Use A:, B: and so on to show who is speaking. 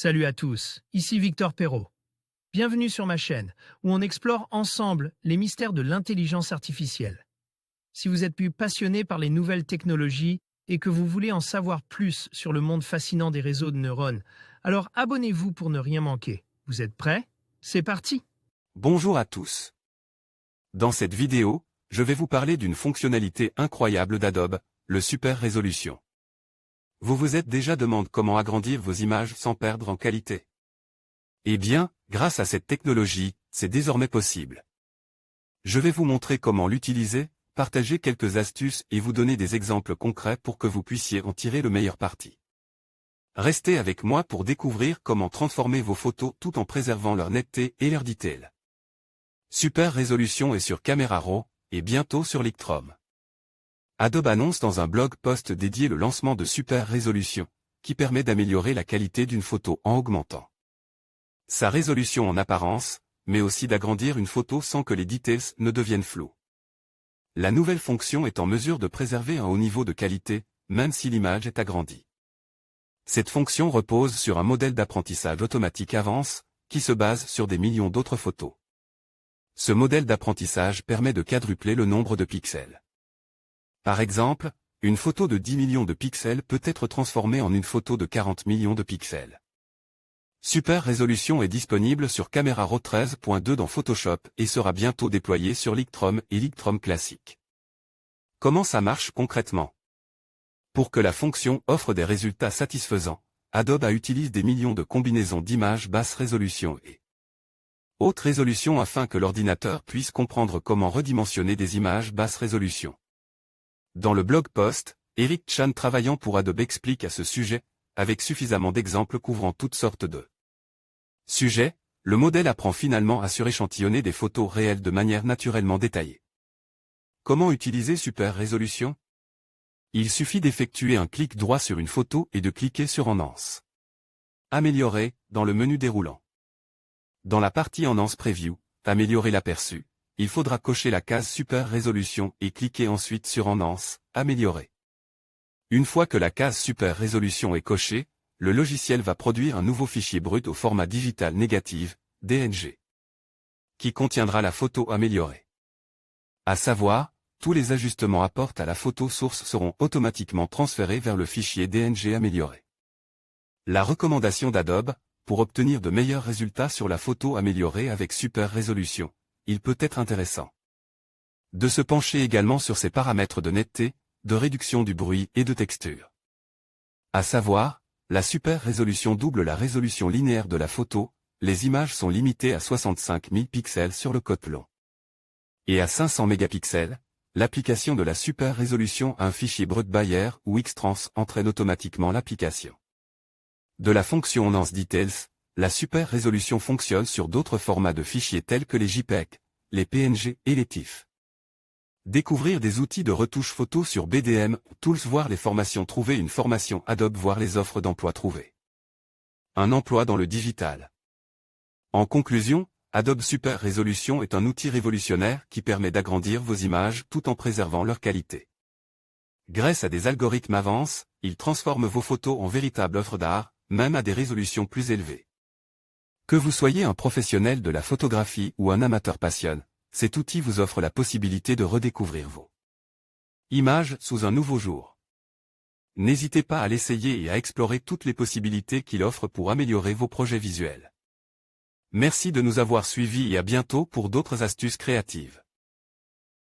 A: Salut à tous, ici Victor Perrault. Bienvenue sur ma chaîne, où on explore ensemble les mystères de l'intelligence artificielle. Si vous êtes plus passionné par les nouvelles technologies et que vous voulez en savoir plus sur le monde fascinant des réseaux de neurones, alors abonnez-vous pour ne rien manquer. Vous êtes prêts? C'est parti!
B: Bonjour à tous. Dans cette vidéo, je vais vous parler d'une fonctionnalité incroyable d'Adobe, le Super Résolution. Vous vous êtes déjà demandé comment agrandir vos images sans perdre en qualité? Eh bien, grâce à cette technologie, c'est désormais possible. Je vais vous montrer comment l'utiliser, partager quelques astuces et vous donner des exemples concrets pour que vous puissiez en tirer le meilleur parti. Restez avec moi pour découvrir comment transformer vos photos tout en préservant leur netteté et leur detail. Super Résolution est sur Camera Raw, et bientôt sur Lightroom. Adobe annonce dans un blog post dédié le lancement de Super Résolution, qui permet d'améliorer la qualité d'une photo en augmentant sa résolution en apparence, mais aussi d'agrandir une photo sans que les details ne deviennent flous. La nouvelle fonction est en mesure de préserver un haut niveau de qualité, même si l'image est agrandie. Cette fonction repose sur un modèle d'apprentissage automatique Avance, qui se base sur des millions d'autres photos. Ce modèle d'apprentissage permet de quadrupler le nombre de pixels. Par exemple, une photo de 10 millions de pixels peut être transformée en une photo de 40 millions de pixels. Super Résolution est disponible sur Camera Raw 13.2 dans Photoshop et sera bientôt déployé sur Lightroom et Lightroom Classic. Comment ça marche concrètement? Pour que la fonction offre des résultats satisfaisants, Adobe utilise des millions de combinaisons d'images basse résolution et haute résolution afin que l'ordinateur puisse comprendre comment redimensionner des images basse résolution. Dans le blog post, Eric Chan travaillant pour Adobe explique à ce sujet, avec suffisamment d'exemples couvrant toutes sortes de sujets, le modèle apprend finalement à suréchantillonner des photos réelles de manière naturellement détaillée. Comment utiliser Super Résolution? Il suffit d'effectuer un clic droit sur une photo et de cliquer sur Enhance. Améliorer, dans le menu déroulant. Dans la partie Enhance Preview, améliorer l'aperçu, il faudra cocher la case Super Résolution et cliquer ensuite sur Enhance, améliorer. Une fois que la case Super Résolution est cochée, le logiciel va produire un nouveau fichier brut au format digital négative, DNG, qui contiendra la photo améliorée. À savoir, tous les ajustements apportés à la photo source seront automatiquement transférés vers le fichier DNG amélioré. La recommandation d'Adobe, pour obtenir de meilleurs résultats sur la photo améliorée avec Super Résolution, il peut être intéressant de se pencher également sur ses paramètres de netteté, de réduction du bruit et de texture. À savoir, la Super Résolution double la résolution linéaire de la photo, les images sont limitées à 65 000 pixels sur le côté long. Et à 500 mégapixels, l'application de la Super Résolution à un fichier brut Bayer ou Xtrans entraîne automatiquement l'application de la fonction Enhance Details. La Super Résolution fonctionne sur d'autres formats de fichiers tels que les JPEG, les PNG et les TIFF. Découvrir des outils de retouche photo sur BDM Tools, voir les formations, trouver une formation Adobe, voir les offres d'emploi, trouver un emploi dans le digital. En conclusion, Adobe Super Résolution est un outil révolutionnaire qui permet d'agrandir vos images tout en préservant leur qualité. Grâce à des algorithmes avancés, il transforme vos photos en véritables œuvres d'art, même à des résolutions plus élevées. Que vous soyez un professionnel de la photographie ou un amateur passionné, cet outil vous offre la possibilité de redécouvrir vos images sous un nouveau jour. N'hésitez pas à l'essayer et à explorer toutes les possibilités qu'il offre pour améliorer vos projets visuels. Merci de nous avoir suivis et à bientôt pour d'autres astuces créatives.